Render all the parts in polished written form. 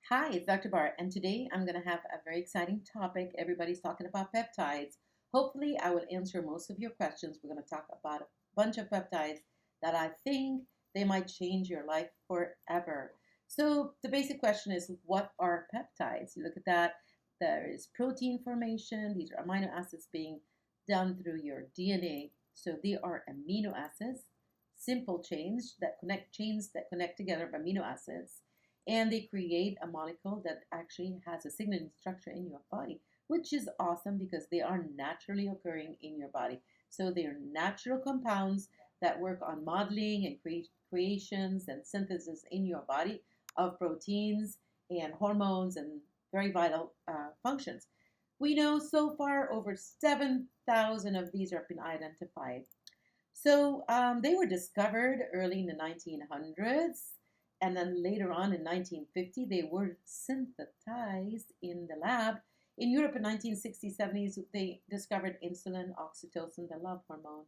Hi, it's Dr. Barr, and today I'm going to have a very exciting topic. Everybody's talking about peptides. Hopefully, I will answer most of your questions. We're going to talk about a bunch of peptides that I think they might change your life forever. So, the basic question is, what are peptides? You look at that, there is protein formation. These are amino acids being done through your DNA. So, they are amino acids, simple chains that connect together of amino acids, and they create a molecule that actually has a signaling structure in your body, which is awesome because they are naturally occurring in your body. So they are natural compounds that work on modeling and creations and synthesis in your body of proteins and hormones and very vital functions. We know so far over 7,000 of these have been identified. So they were discovered early in the 1900s, and then later on in 1950, they were synthesized in the lab. In Europe in 1960s, 70s, they discovered insulin, oxytocin, the love hormone.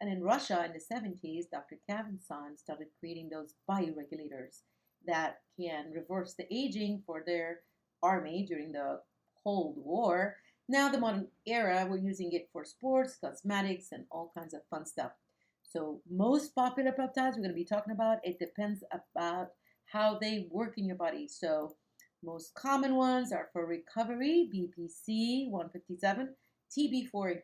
And in Russia in the 70s, Dr. Kavan-san started creating those bioregulators that can reverse the aging for their army during the Cold War. Now, the modern era, we're using it for sports, cosmetics, and all kinds of fun stuff. So, most popular peptides we're going to be talking about, it depends about how they work in your body. So, most common ones are for recovery, BPC 157, TB4, and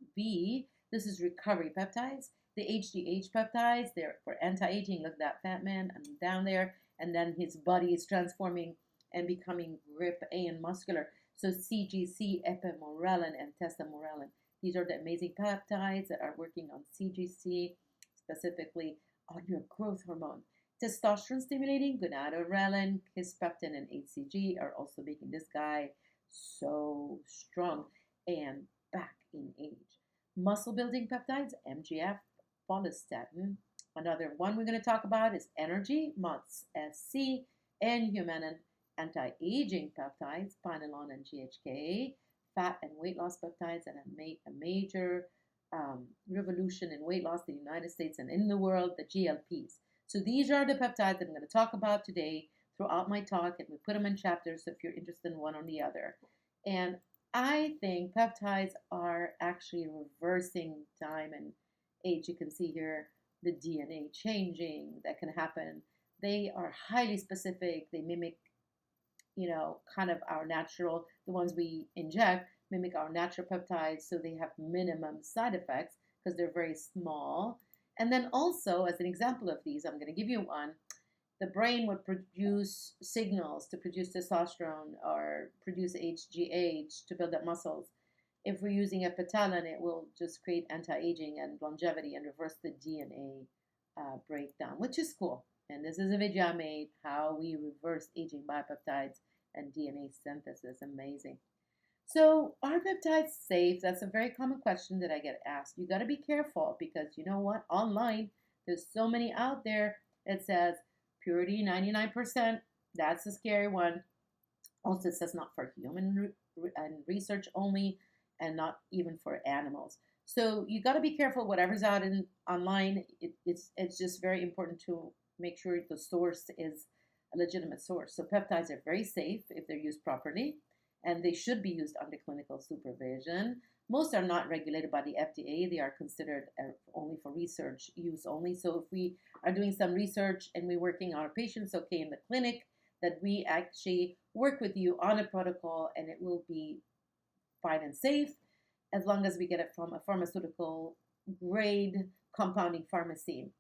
KPV. This is recovery peptides. The HGH peptides, they're for anti-aging. Look at that fat man down there. And then his body is transforming and becoming grip A and muscular. So CGC, Epamorelin, and Tesamorelin. These are the amazing peptides that are working on CGC, specifically on your growth hormone. Testosterone stimulating, Gonadorelin, Kisspeptin, and HCG are also making this guy so strong and back in age. Muscle building peptides, MGF, Follistatin. Another one we're going to talk about is energy, MOTS-c, and humanin anti-aging peptides, Pinealon and GHK, fat and weight loss peptides, and have made a major revolution in weight loss in the United States and in the world, the GLPs. So these are the peptides that I'm going to talk about today throughout my talk, and we put them in chapters so if you're interested in one or the other. And I think peptides are actually reversing time and age. You can see here the DNA changing that can happen. They are highly specific. They mimic, kind of our natural, the ones we inject, mimic our natural peptides. So they have minimum side effects because they're very small. And then also, as an example of these, I'm going to give you one. The brain would produce signals to produce testosterone or produce HGH to build up muscles. If we're using Epamorelin, it will just create anti-aging and longevity and reverse the DNA breakdown, which is cool. And this is a video I made, how we reverse aging by peptides and DNA synthesis. Amazing. So, are peptides safe? That's a very common question that I get asked. You got to be careful because you know what? Online, there's so many out there. It says purity 99%. That's a scary one. Also, it says not for human and research only, and not even for animals. So you got to be careful. Whatever's out in online, it's just very important to make sure the source is a legitimate source. So peptides are very safe if they're used properly, and they should be used under clinical supervision. Most are not regulated by the FDA. They are considered only for research use only. So if we are doing some research and we're working on our patients, okay, in the clinic, that we actually work with you on a protocol and it will be fine and safe as long as we get it from a pharmaceutical grade compounding pharmacy.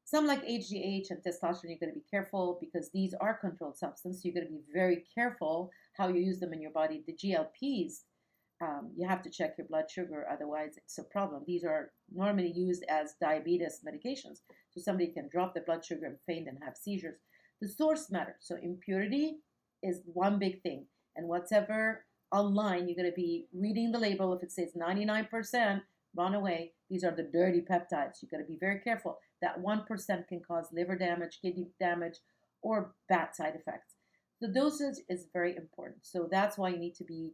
Some like HGH and testosterone, you're going to be careful because these are controlled substances. You're going to be very careful how you use them in your body. The GLPs, you have to check your blood sugar, otherwise it's a problem. These are normally used as diabetes medications. So somebody can drop their blood sugar and faint and have seizures. The source matters. So impurity is one big thing. And whatever online, you're going to be reading the label. If it says 99%, run away. These are the dirty peptides. You've got to be very careful. That 1% can cause liver damage, kidney damage, or bad side effects. The dosage is very important. So that's why you need to be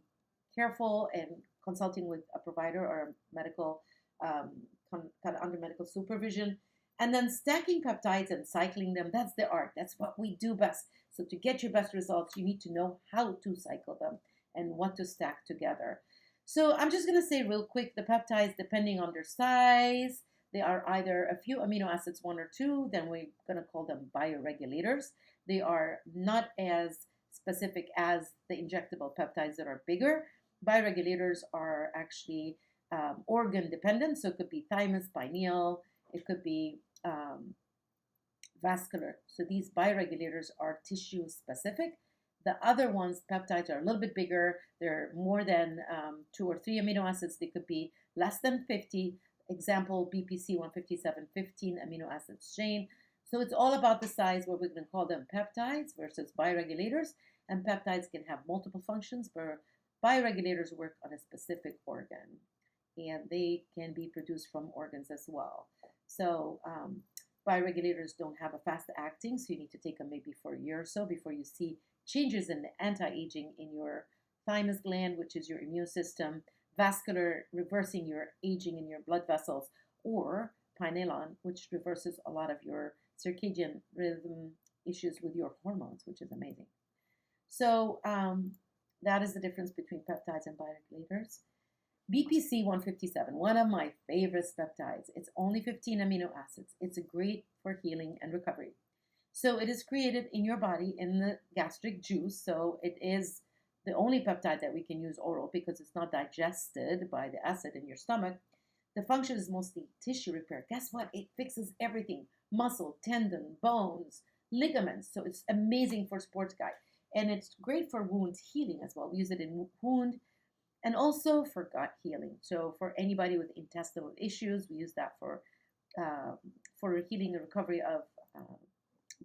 careful and consulting with a provider or a medical, kind of under medical supervision. And then stacking peptides and cycling them, that's the art. That's what we do best. So to get your best results, you need to know how to cycle them and what to stack together. So I'm just going to say real quick, the peptides, depending on their size, they are either a few amino acids, one or two, then we're going to call them bioregulators. They are not as specific as the injectable peptides that are bigger. Bioregulators are actually organ dependent, so it could be thymus, pineal, it could be vascular. So these bioregulators are tissue specific. The other ones, peptides, are a little bit bigger. They're more than 2 or 3 amino acids. They could be less than 50. Example, BPC 157, 15 amino acids chain. So it's all about the size, where we're going to call them peptides versus bioregulators. And peptides can have multiple functions, but bioregulators work on a specific organ. And they can be produced from organs as well. So bioregulators don't have a fast acting, so you need to take them maybe for a year or so before you see changes in the anti-aging in your thymus gland, which is your immune system, vascular, reversing your aging in your blood vessels, or Pinealon, which reverses a lot of your circadian rhythm issues with your hormones, which is amazing. So that is the difference between peptides and bioregulators. BPC 157, one of my favorite peptides. It's only 15 amino acids. It's great for healing and recovery. So it is created in your body in the gastric juice. So it is the only peptide that we can use oral because it's not digested by the acid in your stomach. The function is mostly tissue repair. Guess what? It fixes everything: muscle, tendon, bones, ligaments. So it's amazing for sports guy. And it's great for wound healing as well. We use it in wound and also for gut healing. So for anybody with intestinal issues, we use that for healing and recovery of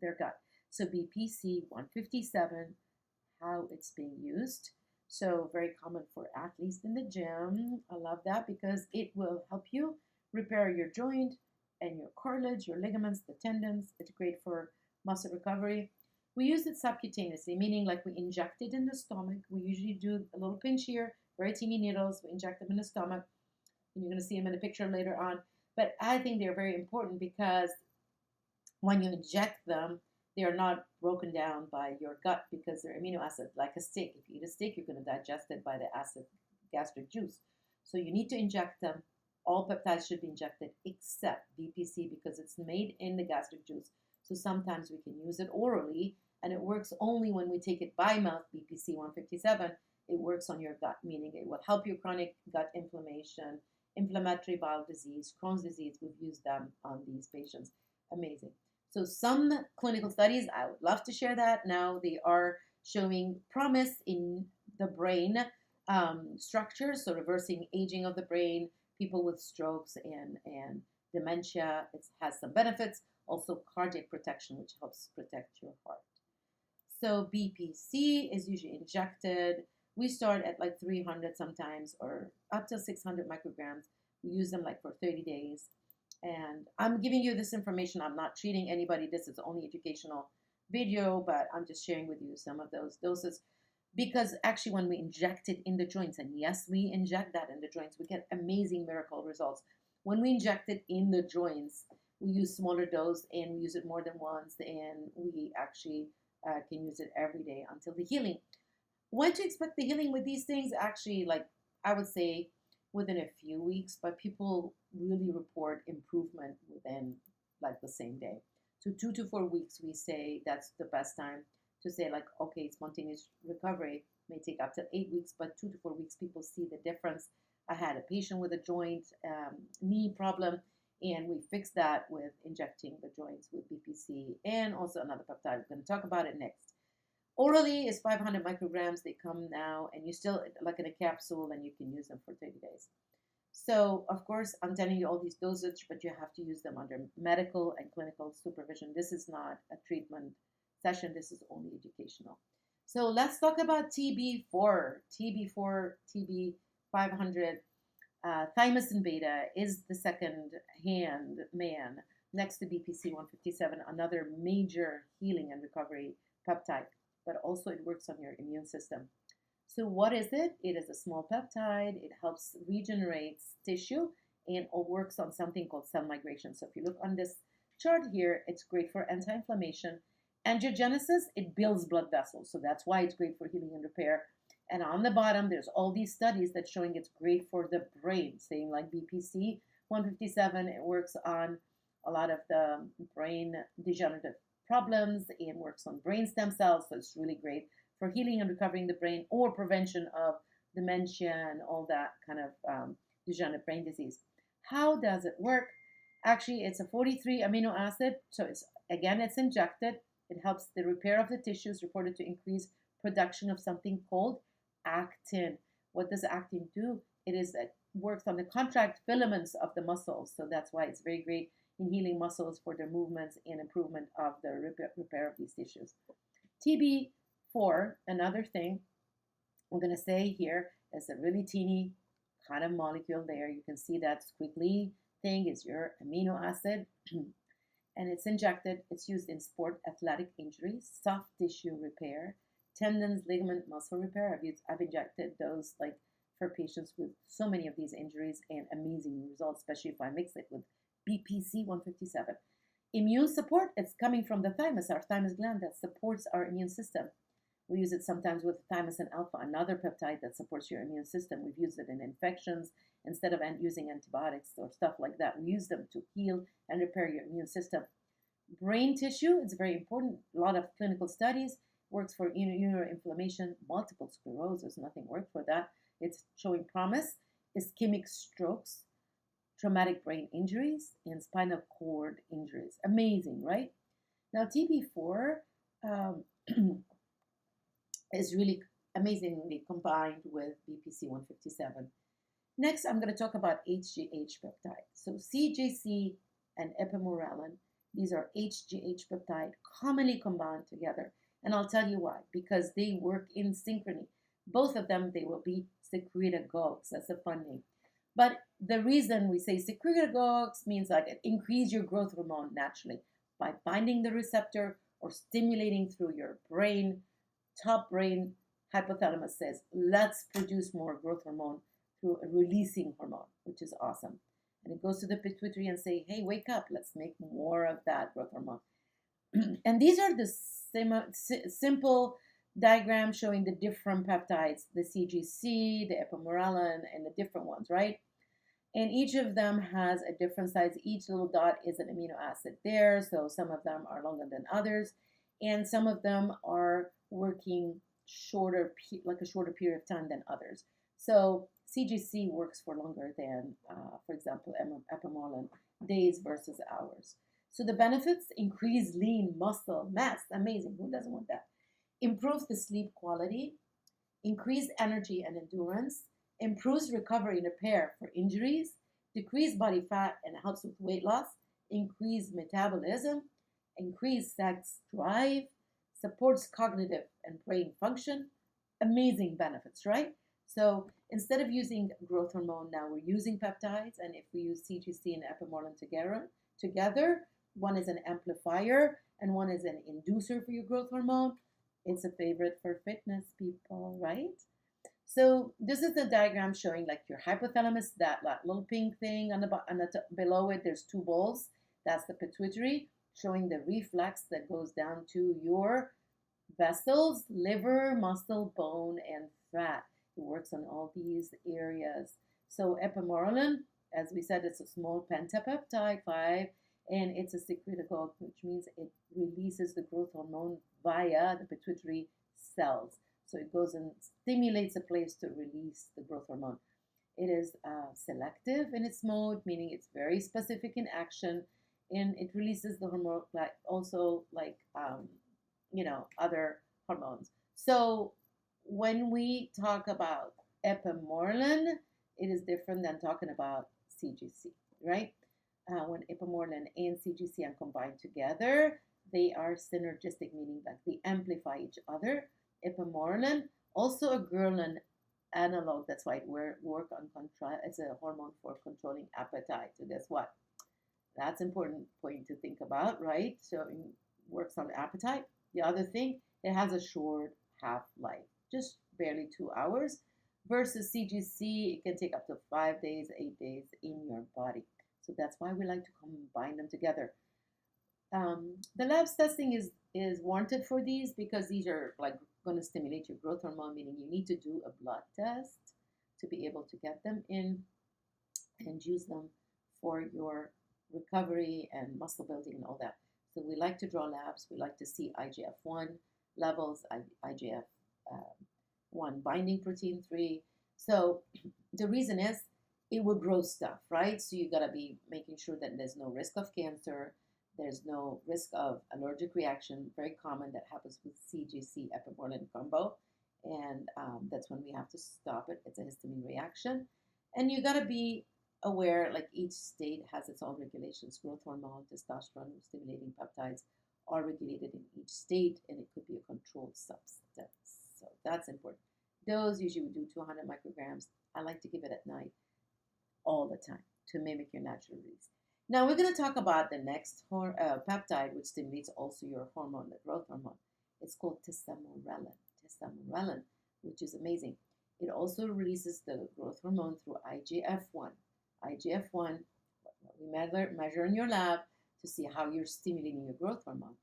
their gut. So BPC 157, how it's being used. So very common for athletes in the gym. I love that because it will help you repair your joint and your cartilage, your ligaments, the tendons. It's great for muscle recovery. We use it subcutaneously, meaning like we inject it in the stomach. We usually do a little pinch here, very teeny needles. We inject them in the stomach. And you're going to see them in a picture later on. But I think they're very important because when you inject them, they are not broken down by your gut because they're amino acid, like a steak. If you eat a steak, you're going to digest it by the acid gastric juice. So you need to inject them. All peptides should be injected except BPC because it's made in the gastric juice. So sometimes we can use it orally, and it works only when we take it by mouth. BPC 157, it works on your gut, meaning it will help your chronic gut inflammation, inflammatory bowel disease, Crohn's disease. We've used them on these patients. Amazing. So some clinical studies, I would love to share that. Now they are showing promise in the brain structure, so reversing aging of the brain, people with strokes and dementia. It has some benefits. Also cardiac protection, which helps protect your heart. So BPC is usually injected. We start at like 300 sometimes or up to 600 micrograms. We use them like for 30 days. And I'm giving you this information. I'm not treating anybody. This is only educational video, but I'm just sharing with you some of those doses because actually when we inject it in the joints, and yes, we inject that in the joints, we get amazing miracle results. When we inject it in the joints, we use smaller dose and we use it more than once, and we actually can use it every day until the healing. When to expect the healing with these things? Actually, like I would say within a few weeks, but people really report improvement within like the same day. So 2 to 4 weeks, we say that's the best time to say like, okay, spontaneous recovery may take up to 8 weeks, but 2 to 4 weeks, people see the difference. I had a patient with a joint knee problem, and we fixed that with injecting the joints with BPC and also another peptide. We're going to talk about it next. Orally is 500 micrograms. They come now, and you still like in a capsule, and you can use them for 30 days. So, of course, I'm telling you all these dosage, but you have to use them under medical and clinical supervision. This is not a treatment session. This is only educational. So let's talk about TB4. TB4, TB500. Thymosin beta is the second hand man next to BPC 157, another major healing and recovery peptide, but also it works on your immune system. So what is it? It is a small peptide. It helps regenerate tissue and it works on something called cell migration. So if you look on this chart here, it's great for anti-inflammation. Angiogenesis, it builds blood vessels, so that's why it's great for healing and repair. And on the bottom, there's all these studies that showing it's great for the brain, saying like BPC 157, it works on a lot of the brain degenerative problems and works on brain stem cells, so it's really great for healing and recovering the brain or prevention of dementia and all that kind of degenerative brain disease. How does it work? Actually, it's a 43 amino acid, so it's injected. It helps the repair of the tissues, reported to increase production of something called actin. What does actin do? It works on the contract filaments of the muscles, so that's why it's very great in healing muscles for their movements and improvement of the repair of these tissues. TB4, another thing I'm going to say here is a really teeny kind of molecule there. You can see that squiggly thing is your amino acid. And it's injected. It's used in sport athletic injuries, soft tissue repair, tendons, ligament, muscle repair. I've injected those like for patients with so many of these injuries and amazing results, especially if I mix it with BPC 157. Immune support, it's coming from the thymus, our thymus gland that supports our immune system. We use it sometimes with thymosin alpha, another peptide that supports your immune system. We've used it in infections instead of using antibiotics or stuff like that. We use them to heal and repair your immune system. Brain tissue, it's very important. A lot of clinical studies works for neuroinflammation, multiple sclerosis, nothing worked for that. It's showing promise. Ischemic strokes, traumatic brain injuries, and spinal cord injuries. Amazing, right? Now, TB4 is really amazingly combined with BPC 157. Next, I'm going to talk about HGH peptide. So CGC and Epamorelin, these are HGH peptide commonly combined together. And I'll tell you why. Because they work in synchrony. Both of them, they will be secretagogues. That's a fun name. But the reason we say secretagogues means like it increase your growth hormone naturally by binding the receptor or stimulating through your brain. Top brain hypothalamus says, let's produce more growth hormone through a releasing hormone, which is awesome. And it goes to the pituitary and say, hey, wake up, let's make more of that growth hormone. And these are the simple diagrams showing the different peptides, the CGC, the Epamorelin, and the different ones, right? And each of them has a different size. Each little dot is an amino acid there, so some of them are longer than others, and some of them are working shorter, like a shorter period of time than others. So CGC works for longer than, for example, Epamorelin, days versus hours. So the benefits: increase lean muscle mass. Amazing. Who doesn't want that? Improves the sleep quality, increase energy and endurance, improves recovery and repair for injuries, decrease body fat and helps with weight loss, increase metabolism, increase sex drive, supports cognitive and brain function. Amazing benefits, right? So instead of using growth hormone, now we're using peptides, and if we use CGC and Epamorelin together, one is an amplifier and one is an inducer for your growth hormone. It's a favorite for fitness people, right? So this is the diagram showing like your hypothalamus, that little pink thing on the below it. There's two balls. That's the pituitary, showing the reflex that goes down to your vessels, liver, muscle, bone, and fat. It works on all these areas. So Epamorelin, as we said, it's a small pentapeptide 5, and it's a secretagogue, which means it releases the growth hormone via the pituitary cells. So it goes and stimulates a place to release the growth hormone. It is selective in its mode, meaning it's very specific in action, and it releases the hormone like also like other hormones. So when we talk about Epamorelin, it is different than talking about CGC, right? When Epamorelin and CGC are combined together, they are synergistic, meaning that they amplify each other. Epamorelin, also a ghrelin analog, that's why it work on control. It's a hormone for controlling appetite. So guess what? That's important point to think about, right? So it works on appetite. The other thing, it has a short half-life, just barely 2 hours, versus CGC, it can take up to 5 days, 8 days in your body. So that's why we like to combine them together. The labs testing is warranted for these because these are like going to stimulate your growth hormone, meaning you need to do a blood test to be able to get them in and use them for your recovery and muscle building and all that. So we like to draw labs. We like to see IGF-1 levels, IGF-1 binding protein 3. So the reason is it will grow stuff, right? So you got to be making sure that there's no risk of cancer. There's no risk of allergic reaction, very common that happens with CGC Epamorelin combo. And that's when we have to stop it. It's a histamine reaction. And you got to be aware, like each state has its own regulations. Growth hormone, testosterone, stimulating peptides are regulated in each state, and it could be a controlled substance. So that's important. Dose, usually we do 200 micrograms. I like to give it at night all the time to mimic your natural release. Now we're going to talk about the next peptide, which stimulates also your hormone, the growth hormone. It's called Tesamorelin. Tesamorelin, which is amazing. It also releases the growth hormone through IGF-1. IGF-1, we measure in your lab to see how you're stimulating your growth hormone.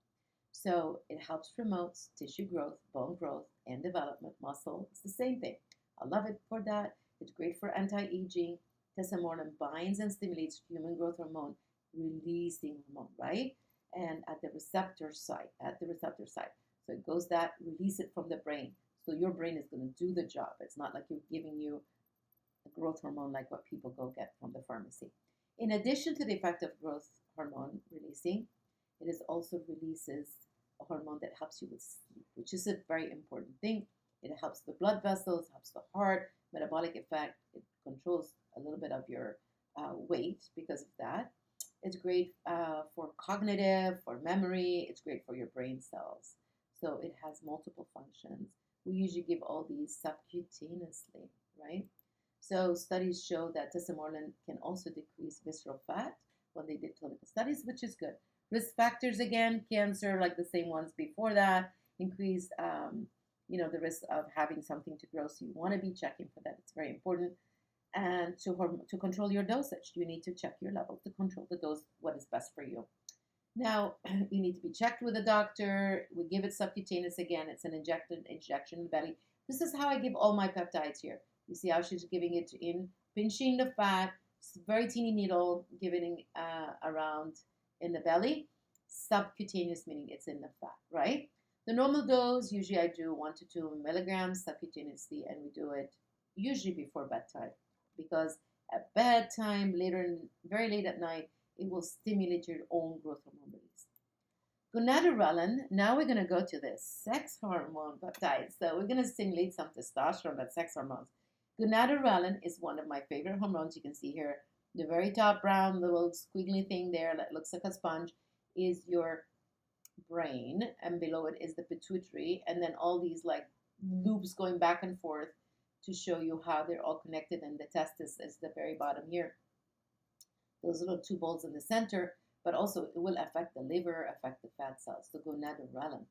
So it helps promote tissue growth, bone growth, and development, muscle. It's the same thing. I love it for that. It's great for anti-aging. Tesamorelin binds and stimulates human growth hormone releasing hormone, right? And at the receptor site. So it goes that, release it from the brain. So your brain is going to do the job. It's not like you're giving you a growth hormone like what people go get from the pharmacy. In addition to the effect of growth hormone releasing, it is also releases a hormone that helps you with sleep, which is a very important thing. It helps the blood vessels, helps the heart, metabolic effect. It controls a little bit of your weight because of that. It's great for cognitive, for memory. It's great for your brain cells. So it has multiple functions. We usually give all these subcutaneously, right? So studies show that tesamorelin can also decrease visceral fat when they did clinical studies, which is good. Risk factors, again, cancer, like the same ones before that, increase, the risk of having something to grow. So you want to be checking for that. It's very important. And to control your dosage, you need to check your level to control the dose, what is best for you. Now, you need to be checked with a doctor. We give it subcutaneous again. It's an injection in the belly. This is how I give all my peptides here. You see how she's giving it in, pinching the fat. It's a very teeny needle, giving around in the belly. Subcutaneous, meaning it's in the fat, right? The normal dose, usually I do 1 to 2 milligrams subcutaneously, and we do it usually before bedtime, because at bedtime, very late at night, it will stimulate your own growth hormone release. Gonadorelin, now we're going to go to the sex hormone peptides. So we're going to stimulate some testosterone, but sex hormones. Gonadorelin is one of my favorite hormones. You can see here, the very top brown little squiggly thing there that looks like a sponge is your brain, and below it is the pituitary, and then all these like loops going back and forth to show you how they're all connected, and the testis is the very bottom here. Those little two balls in the center, but also it will affect the liver, affect the fat cells. So gonadorelin.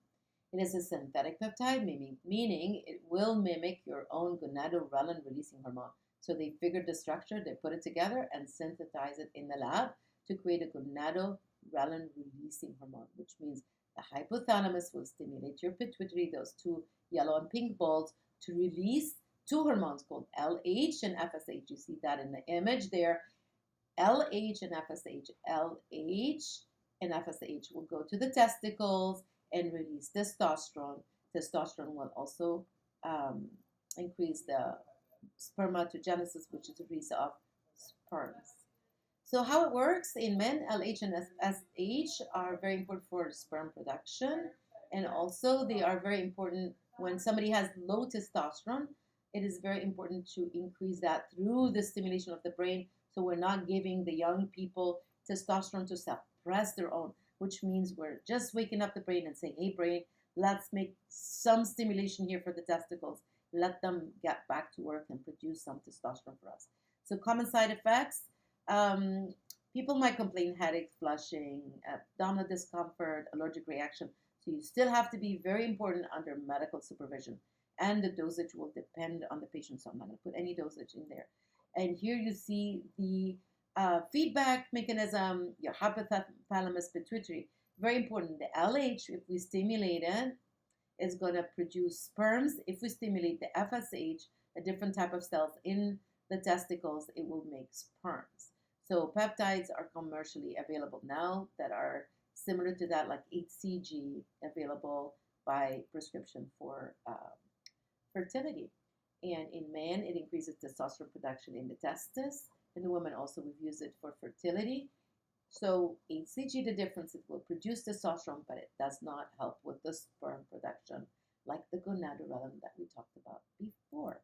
It is a synthetic peptide, meaning it will mimic your own gonadorelin releasing hormone. So they figured the structure, they put it together and synthesize it in the lab to create a gonadorelin releasing hormone, which means the hypothalamus will stimulate your pituitary, those two yellow and pink balls, to release two hormones called LH and FSH. You see that in the image there. LH and FSH. LH and FSH will go to the testicles and release testosterone. Testosterone will also increase the spermatogenesis, which is the release of sperms. So how it works in men, LH and SH are very important for sperm production, and also they are very important when somebody has low testosterone. It is very important to increase that through the stimulation of the brain. So we're not giving the young people testosterone to suppress their own, which means we're just waking up the brain and saying, hey, brain, let's make some stimulation here for the testicles. Let them get back to work and produce some testosterone for us. So common side effects, people might complain headache, flushing, abdominal discomfort, allergic reaction. So you still have to be very important under medical supervision. And the dosage will depend on the patient, so I'm not going to put any dosage in there. And here you see the feedback mechanism, your hypothalamus pituitary. Very important. The LH, if we stimulate it, is going to produce sperms. If we stimulate the FSH, a different type of cells in the testicles, it will make sperms. So peptides are commercially available now that are similar to that, like HCG, available by prescription for fertility. And in men, it increases testosterone production in the testes. In the women, also, we've used it for fertility. So HCG, the difference, it will produce testosterone, but it does not help with the sperm production, like the Gonadorelin that we talked about before.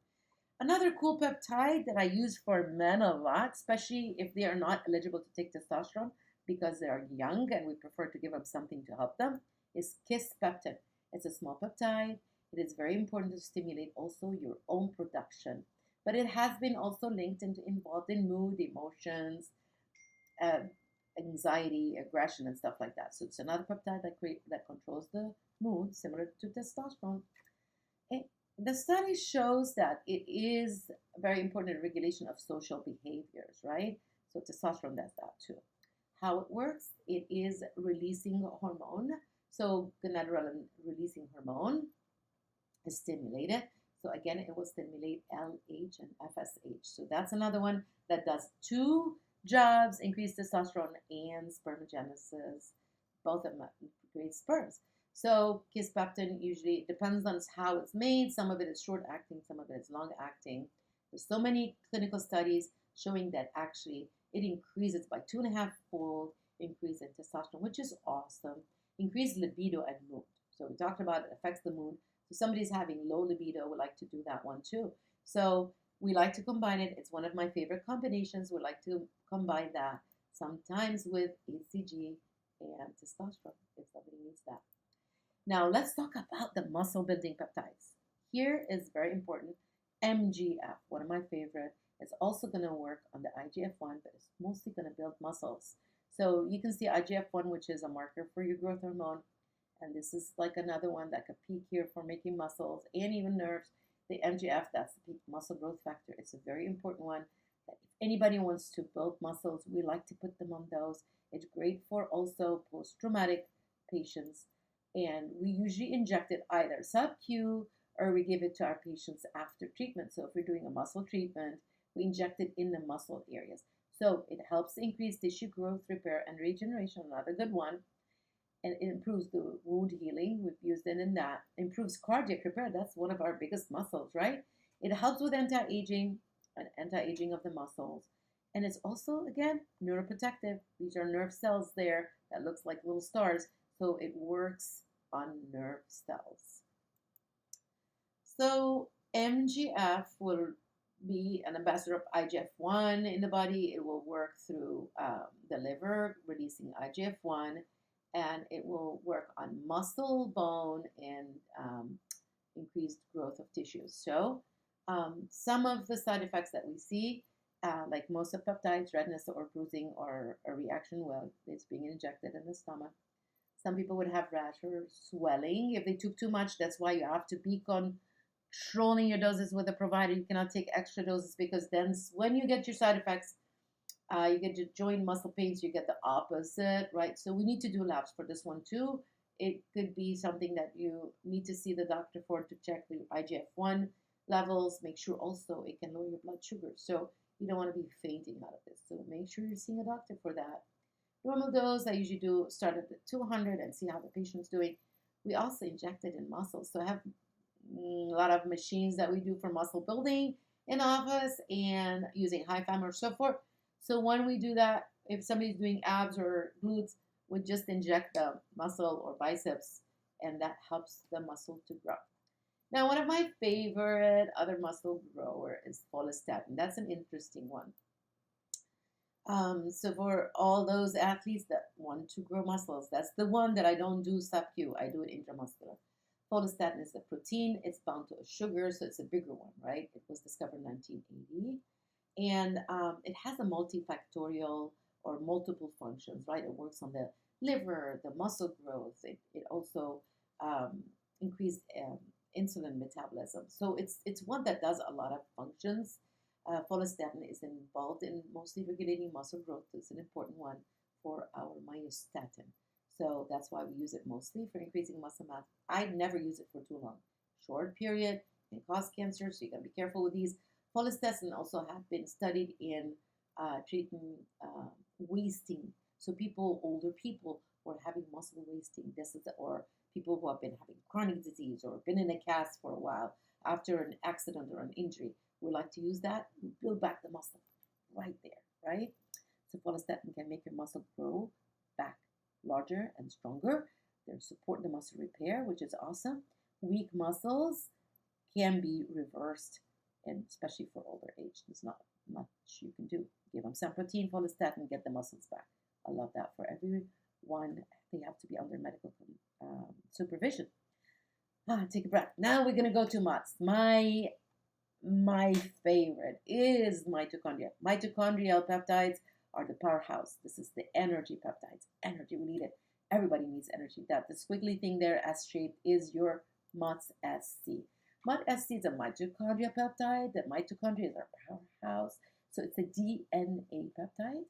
Another cool peptide that I use for men a lot, especially if they are not eligible to take testosterone because they are young and we prefer to give them something to help them, is Kisspeptin. It's a small peptide. It is very important to stimulate also your own production. But it has been also linked and involved in mood, emotions, uh, anxiety, aggression, and stuff like that. So it's another peptide that controls the mood, similar to testosterone. And the study shows that it is very important in regulation of social behaviors, right? So testosterone does that too. How it works? It is releasing hormone. So gonadorelin releasing hormone is stimulated. So again, it will stimulate LH and FSH. So that's another one that does two jobs: increase testosterone and spermogenesis. Both of them create sperms. So kisspeptin usually depends on how it's made. Some of it is short acting, some of it is long acting. There's so many clinical studies showing that actually it increases by 2.5-fold increase in testosterone, which is awesome. Increased libido and mood. So we talked about it affects the mood. So somebody's having low libido, we like to do that one too. So we like to combine it. It's one of my favorite combinations. We like to combine that sometimes with HCG and testosterone if somebody needs that. Now let's talk about the muscle building peptides. Here is very important. MGF, one of my favorite, is also going to work on the IGF-1, but it's mostly going to build muscles. So you can see IGF-1, which is a marker for your growth hormone. And this is like another one that could peak here for making muscles and even nerves. The MGF, that's the peak muscle growth factor. It's a very important one. If anybody wants to build muscles, we like to put them on those. It's great for also post-traumatic patients. And we usually inject it either sub-Q or we give it to our patients after treatment. So if we're doing a muscle treatment, we inject it in the muscle areas. So it helps increase tissue growth, repair, and regeneration. Another good one. And it improves the wound healing. We've used it in that. Improves cardiac repair. That's one of our biggest muscles, right? It helps with anti-aging and anti-aging of the muscles. And it's also, again, neuroprotective. These are nerve cells there that looks like little stars. So it works on nerve cells. So MGF will be an ambassador of IGF-1 in the body. It will work through the liver, releasing IGF-1. And it will work on muscle, bone, and increased growth of tissues. So some of the side effects that we see, like most of peptides, redness or bruising or a reaction while it's being injected in the stomach. Some people would have rash or swelling if they took too much. That's why you have to be controlling your doses with a provider. You cannot take extra doses because then when you get your side effects, you get your joint muscle pains, you get the opposite, right? So we need to do labs for this one too. It could be something that you need to see the doctor for to check the IGF-1 levels. Make sure also it can lower your blood sugar. So you don't want to be fainting out of this. So make sure you're seeing a doctor for that. Normal dose, I usually do start at 200 and see how the patient's doing. We also inject it in muscles. So I have a lot of machines that we do for muscle building in office and using HiFam or so forth. So when we do that, if somebody's doing abs or glutes, we just inject the muscle or biceps, and that helps the muscle to grow. Now, one of my favorite other muscle grower is Follistatin. That's an interesting one. So for all those athletes that want to grow muscles, that's the one that I don't do sub-Q. I do it intramuscular. Follistatin is a protein. It's bound to a sugar, so it's a bigger one, right? It was discovered in 1980. And it has a multifactorial or multiple functions, right? It works on the liver, the muscle growth. It also increased insulin metabolism. So it's one that does a lot of functions. Follistatin is involved in mostly regulating muscle growth. It's an important one for our myostatin. So that's why we use it mostly for increasing muscle mass. I never use it for too long. Short period can cause cancer, so you gotta be careful with these. Follistatin also have been studied in treating wasting. So older people who are having muscle wasting, or people who have been having chronic disease or been in a cast for a while after an accident or an injury, we like to use that. We build back the muscle right there, right? So follistatin can make your muscle grow back larger and stronger. They support the muscle repair, which is awesome. Weak muscles can be reversed, and especially for older age, there's not much you can do. Give them some protein, follistatin, get the muscles back. I love that for everyone. They have to be under medical supervision. Take a breath. Now we're gonna go to MOTS. My favorite is mitochondria. Mitochondrial peptides are the powerhouse. This is the energy peptides. Energy, we need it. Everybody needs energy. That the squiggly thing there as shaped is your MOTS-c. MOTS-c is a mitochondrial peptide. The mitochondria is our powerhouse. So it's a DNA peptide.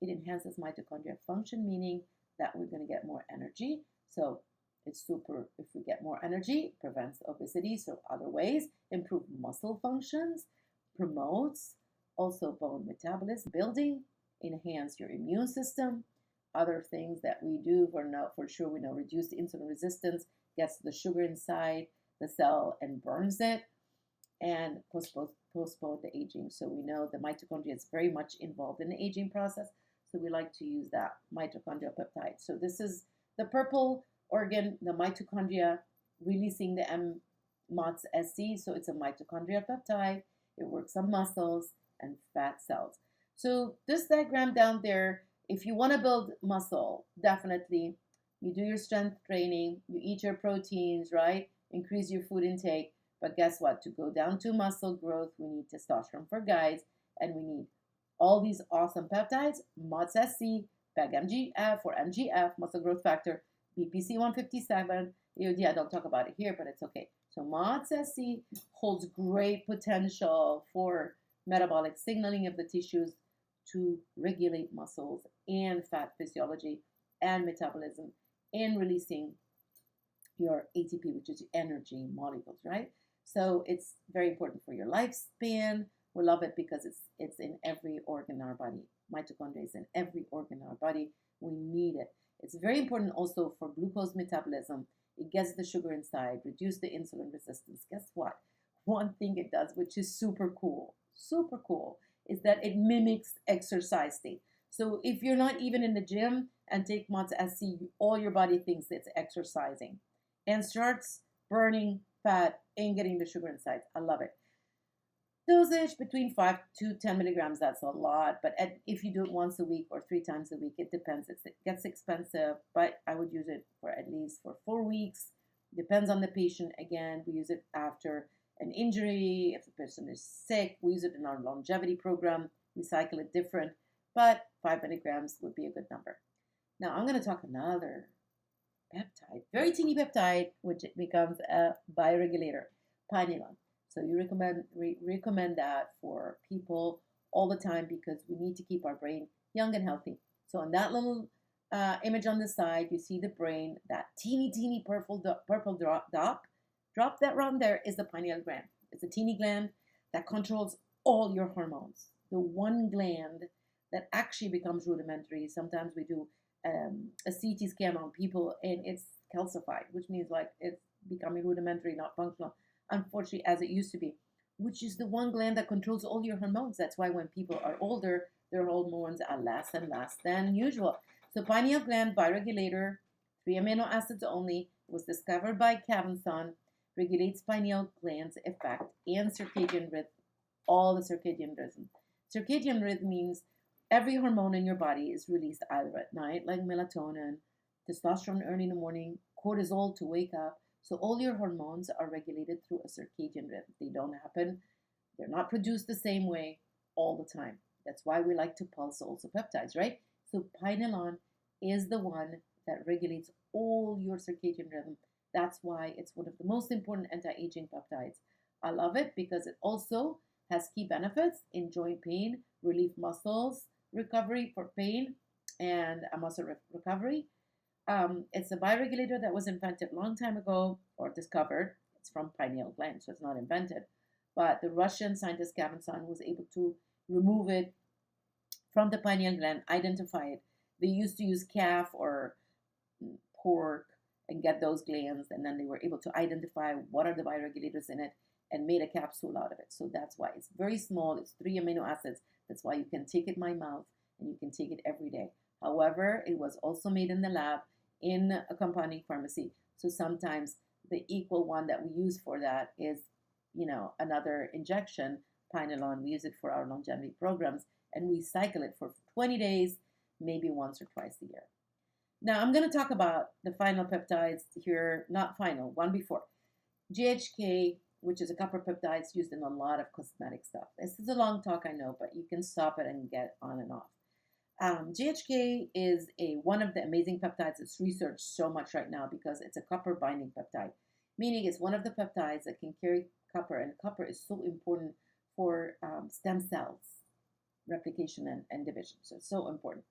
It enhances mitochondrial function, meaning that we're going to get more energy. So it's super, if we get more energy, prevents obesity. So other ways, improve muscle functions, promotes also bone metabolism, building, enhance your immune system. Other things that we do for sure, we know reduce the insulin resistance, gets the sugar inside the cell and burns it, and postpone the aging. So we know the mitochondria is very much involved in the aging process. So we like to use that mitochondrial peptide. So this is the purple organ, the mitochondria releasing the MOTS-c. So it's a mitochondrial peptide. It works on muscles and fat cells. So this diagram down there, if you want to build muscle, definitely you do your strength training, you eat your proteins, right? Increase your food intake. But guess what? To go down to muscle growth, we need testosterone for guys, and we need all these awesome peptides, MOTS-c, PEG-MGF or MGF, muscle growth factor, BPC 157, EOD, I don't talk about it here, but it's okay. So MOTS-c holds great potential for metabolic signaling of the tissues to regulate muscles and fat physiology and metabolism and releasing your ATP, which is energy molecules, right? So it's very important for your lifespan. We love it because it's in every organ in our body. Mitochondria is in every organ in our body. We need it. It's very important also for glucose metabolism. It gets the sugar inside, reduce the insulin resistance. Guess what? One thing it does, which is super cool, is that it mimics exercise state. So if you're not even in the gym and take MOTS-c, all your body thinks it's exercising and starts burning fat and getting the sugar inside. I love it. Dosage between 5 to 10 milligrams, that's a lot. But if you do it once a week or 3 times a week, it depends. It gets expensive, but I would use it for at least for 4 weeks. Depends on the patient. Again, we use it after an injury. If the person is sick, we use it in our longevity program. We cycle it different, but 5 milligrams would be a good number. Now I'm going to talk another peptide, very teeny peptide, which becomes a bioregulator, Pinealon. So you recommend that for people all the time because we need to keep our brain young and healthy. So on that little image on the side, you see the brain, that teeny purple drop that around there is the pineal gland. It's a teeny gland that controls all your hormones. The one gland that actually becomes rudimentary. Sometimes we do a CT scan on people and it's calcified, which means like it's becoming rudimentary, not functional, unfortunately, as it used to be, which is the one gland that controls all your hormones. That's why when people are older, their hormones are less and less than usual. So pineal gland bioregulator, 3 amino acids only, was discovered by Cavenson, regulates pineal gland's effect and circadian rhythm, all the circadian rhythm. Circadian rhythm means every hormone in your body is released either at night, like melatonin, testosterone early in the morning, cortisol to wake up. So all your hormones are regulated through a circadian rhythm. They don't happen, they're not produced the same way all the time. That's why we like to pulse also peptides, right? So Pinealon is the one that regulates all your circadian rhythm. That's why it's one of the most important anti-aging peptides. I love it because it also has key benefits in joint pain, relief muscles, recovery for pain, and muscle recovery. It's a bioregulator that was invented a long time ago or discovered. It's from pineal gland, so it's not invented. But the Russian scientist Kavan-san was able to remove it from the pineal gland, identify it. They used to use calf or pork and get those glands, and then they were able to identify what are the bioregulators in it and made a capsule out of it. So that's why it's very small. It's 3 amino acids. That's why you can take it in my mouth and you can take it every day. However, it was also made in the lab in a compounding pharmacy. So sometimes the equal one that we use for that is, another injection, Pinealon. We use it for our longevity programs and we cycle it for 20 days, maybe once or twice a year. Now I'm going to talk about the final peptides here, not final, one before. GHK, which is a copper peptide used in a lot of cosmetic stuff. This is a long talk, I know, but you can stop it and get on and off. GHK is one of the amazing peptides that's researched so much right now because it's a copper binding peptide, meaning it's one of the peptides that can carry copper, and copper is so important for stem cells replication and division. So it's so important.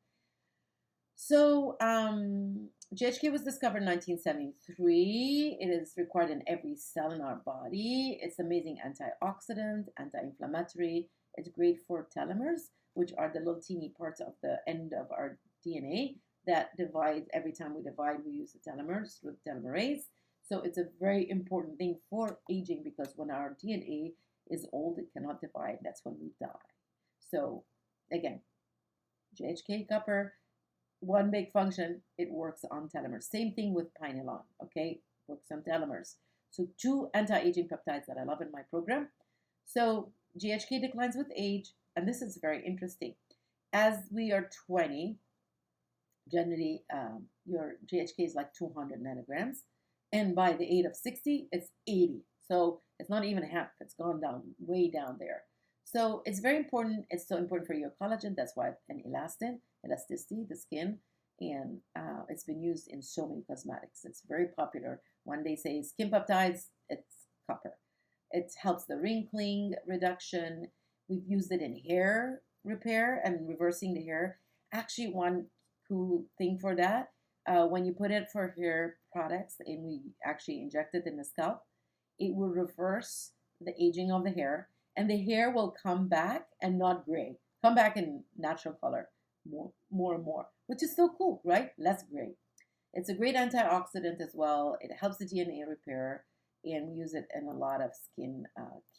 So GHK was discovered in 1973. It is required in every cell in our body. It's amazing antioxidant, anti-inflammatory. It's great for telomeres, which are the little teeny parts of the end of our DNA that divide. Every time we divide, we use the telomeres with telomerase. So it's a very important thing for aging because when our DNA is old, it cannot divide. That's when we die. So again, GHK, copper, one big function, it works on telomeres. Same thing with Pinealon, okay? Works on telomeres. So 2 anti-aging peptides that I love in my program. So GHK declines with age, and this is very interesting. As we are 20, generally your GHK is like 200 nanograms, and by the age of 60, it's 80. So it's not even half. It's gone down, way down there. So it's very important. It's so important for your collagen. That's why, and elasticity, the skin, and it's been used in so many cosmetics. It's very popular. When they say skin peptides, it's copper. It helps the wrinkling reduction. We've used it in hair repair and reversing the hair. Actually, one cool thing for that, when you put it for hair products and we actually inject it in the scalp, it will reverse the aging of the hair, and the hair will come back and not gray, come back in natural color more and more, which is so cool, right? Less gray. It's a great antioxidant as well. It helps the DNA repair, and we use it in a lot of skin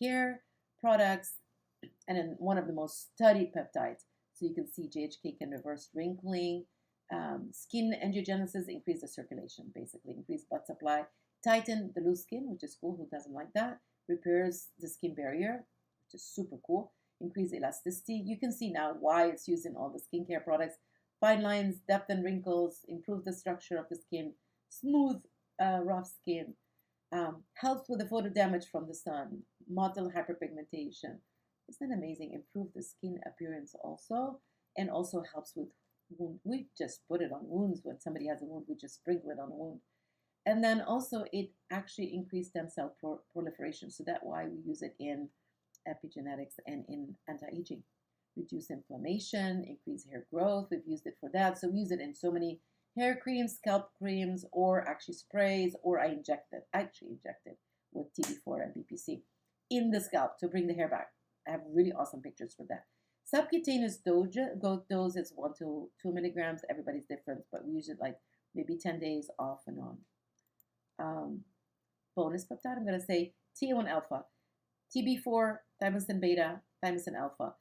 care products and in one of the most studied peptides. So you can see GHK can reverse wrinkling, skin angiogenesis, increase the circulation, basically, increase blood supply, tighten the loose skin, which is cool, who doesn't like that, repairs the skin barrier, which is super cool, increase elasticity. You can see now why it's used in all the skincare products. Fine lines, depth and wrinkles, improve the structure of the skin, smooth, rough skin, helps with the photo damage from the sun, mottle hyperpigmentation. Isn't that amazing? Improve the skin appearance also, and also helps with wound. We just put it on wounds. When somebody has a wound, we just sprinkle it on a wound. And then also it actually increased stem cell proliferation. So that's why we use it in epigenetics and in anti-aging. Reduce inflammation, increase hair growth. We've used it for that. So we use it in so many hair creams, scalp creams, or actually sprays, or I actually injected with TB4 and BPC in the scalp to bring the hair back. I have really awesome pictures for that. Subcutaneous dose is 1 to 2 milligrams. Everybody's different, but we use it like maybe 10 days off and on. Bonus peptide, I'm going to say T1 alpha, TB4, thymosin beta, thymosin alpha.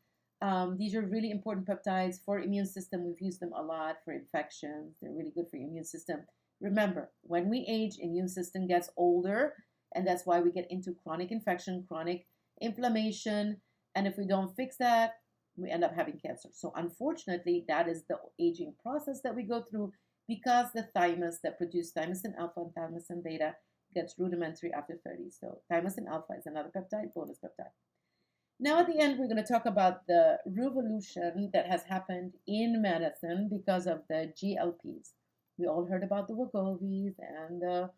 These are really important peptides for immune system. We've used them a lot for infections. They're really good for your immune system. Remember, when we age, immune system gets older, and that's why we get into chronic infection, chronic inflammation, and if we don't fix that, we end up having cancer. So unfortunately, that is the aging process that we go through because the thymus that produce thymosin alpha and thymosin beta gets rudimentary after 30. So thymosin alpha is another peptide, bonus peptide. Now at the end, we're going to talk about the revolution that has happened in medicine because of the GLPs. We all heard about the Wegovy's and the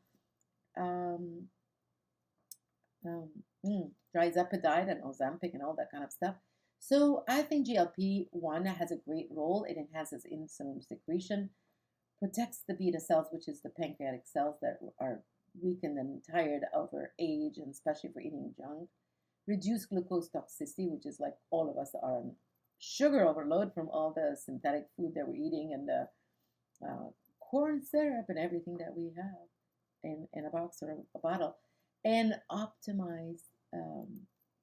Trizepatide and Ozempic and all that kind of stuff. So I think GLP-1 has a great role. It enhances insulin secretion. protects the beta cells, which is the pancreatic cells that are weakened and tired over age, and especially for eating junk. Reduce glucose toxicity, which is like all of us are on sugar overload from all the synthetic food that we're eating and the uh, corn syrup and everything that we have in a box or a bottle, and optimize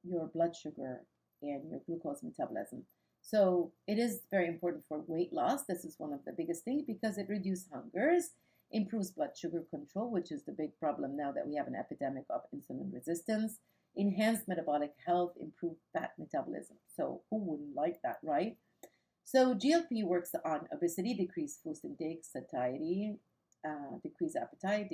your blood sugar and your glucose metabolism. So it is very important for weight loss. This is one of the biggest things because it reduces hungers, improves blood sugar control, which is the big problem now that we have an epidemic of insulin resistance, enhanced metabolic health, improved fat metabolism. So who wouldn't like that, right? So GLP works on obesity, decrease food intake, satiety, decrease appetite,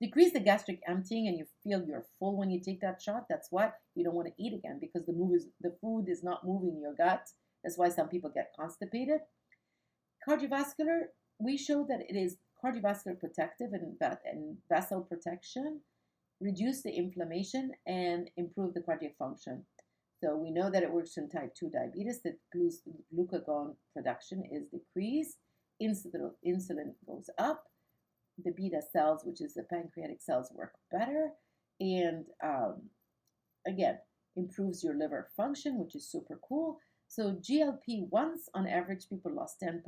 decrease the gastric emptying, and you feel you're full when you take that shot. That's what you don't want to eat again because the food is not moving your gut. That's why some people get constipated. Cardiovascular, we show that it is cardiovascular protective and vessel protection, reduce the inflammation, and improve the cardiac function. So we know that it works in type 2 diabetes, that glucagon production is decreased, insulin goes up, the beta cells, which is the pancreatic cells, work better, and again, improves your liver function, which is super cool. So GLP, once on average, people lost 10%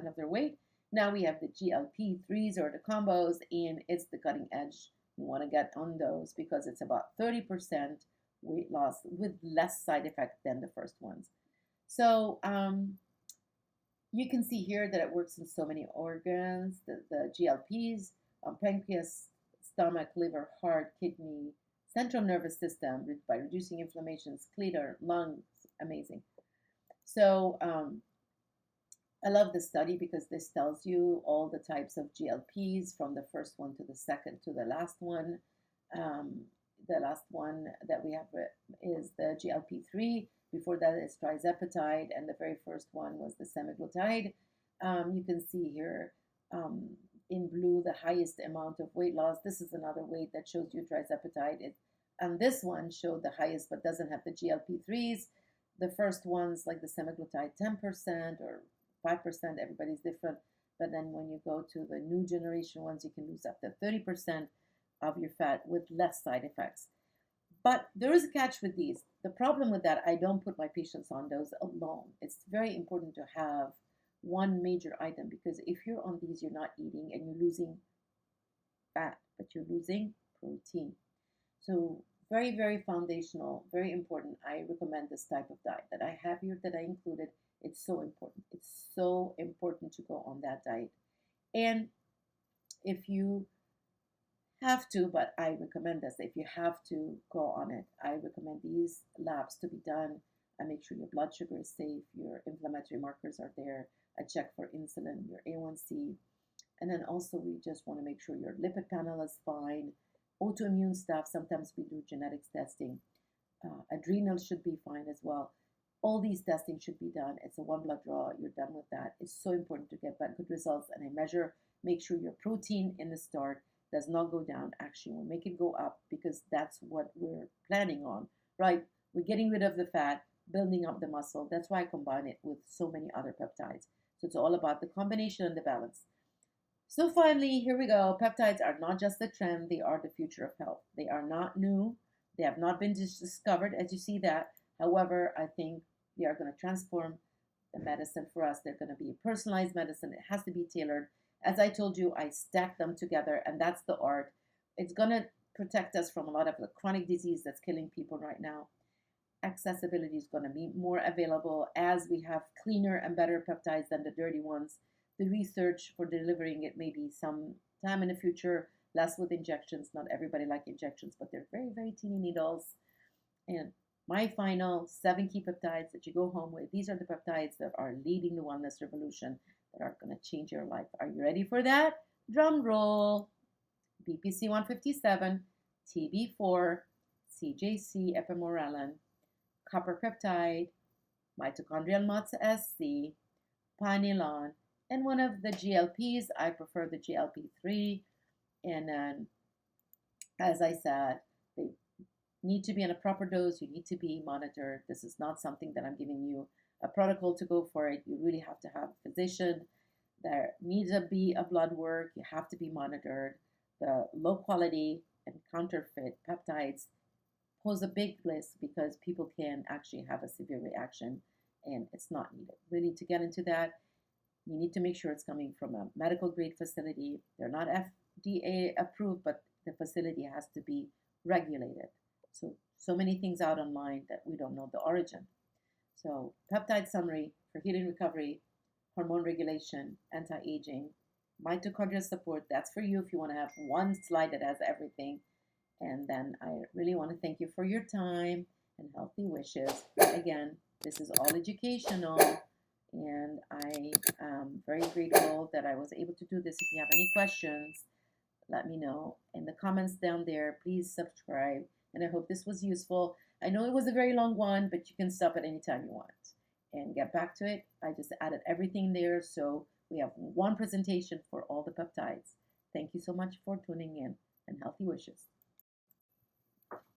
of their weight. Now we have the GLP-3s or the combos, and it's the cutting edge. You want to get on those because it's about 30% weight loss with less side effect than the first ones. So you can see here that it works in so many organs, the GLPs, pancreas, stomach, liver, heart, kidney, central nervous system by reducing inflammation, skeletal, lungs, amazing. So I love this study because this tells you all the types of GLPs from the first one to the second to the last one. The last one that we have is the GLP-3. Before that is trizepatide, and the very first one was the semaglutide. You can see here in blue the highest amount of weight loss. This is another weight that shows you trizepatide. And this one showed the highest but doesn't have the GLP-3s. The first ones, like the semaglutide, 10% or 5%, everybody's different. But then when you go to the new generation ones, you can lose up to 30% of your fat with less side effects. But there is a catch with these. The problem with that, I don't put my patients on those alone. It's very important to have one major item because if you're on these, you're not eating and you're losing fat, but you're losing protein. So very, very foundational, very important. I recommend this type of diet that I have here that I included. It's so important. It's so important to go on that diet. And if you have to, but I recommend this. If you have to go on it, I recommend these labs to be done. I make sure your blood sugar is safe, your inflammatory markers are there. I check for insulin, your A1C. And then also we just want to make sure your lipid panel is fine. Autoimmune stuff, sometimes we do genetics testing. Adrenal should be fine as well. All these testing should be done. It's a one blood draw. You're done with that. It's so important to get back good results. And I measure, make sure your protein in the start does not go down. Actually, we'll make it go up because that's what we're planning on, right? We're getting rid of the fat, building up the muscle. That's why I combine it with so many other peptides. So it's all about the combination and the balance. So finally, here we go. Peptides are not just a trend, they are the future of health. They are not new. They have not been discovered, as you see that. However, I think they are going to transform the medicine for us. They're going to be a personalized medicine. It has to be tailored. As I told you, I stack them together, and that's the art. It's going to protect us from a lot of the chronic disease that's killing people right now. Accessibility is going to be more available as we have cleaner and better peptides than the dirty ones. The research for delivering it may be some time in the future, less with injections. Not everybody likes injections, but they're very, very teeny needles. And my final 7 key peptides that you go home with, these are the peptides that are leading the wellness revolution, that are going to change your life. Are you ready for that? Drum roll. BPC 157, TB4, CJC, Epamorelin, copper peptide, mitochondrial MOTS-c, Pinealon, and one of the GLPs. I prefer the GLP-3. And then, as I said, they need to be on a proper dose. You need to be monitored. This is not something that I'm giving you a protocol to go for it. You really have to have a physician There needs to be a blood work. You have to be monitored. The low quality and counterfeit peptides pose a big risk because people can actually have a severe reaction and it's not needed. Really, to get into that, you need to make sure it's coming from a medical grade facility. They're not FDA approved, but the facility has to be regulated. So many things out online that we don't know the origin. So peptide summary for healing recovery, hormone regulation, anti-aging, mitochondrial support. That's for you if you want to have one slide that has everything. And then I really want to thank you for your time and healthy wishes. Again, this is all educational, and I am very grateful that I was able to do this. If you have any questions, let me know in the comments down there. Please subscribe, and I hope this was useful. I know it was a very long one, but you can stop at any time you want and get back to it. I just added everything there, so we have one presentation for all the peptides. Thank you so much for tuning in, and healthy wishes.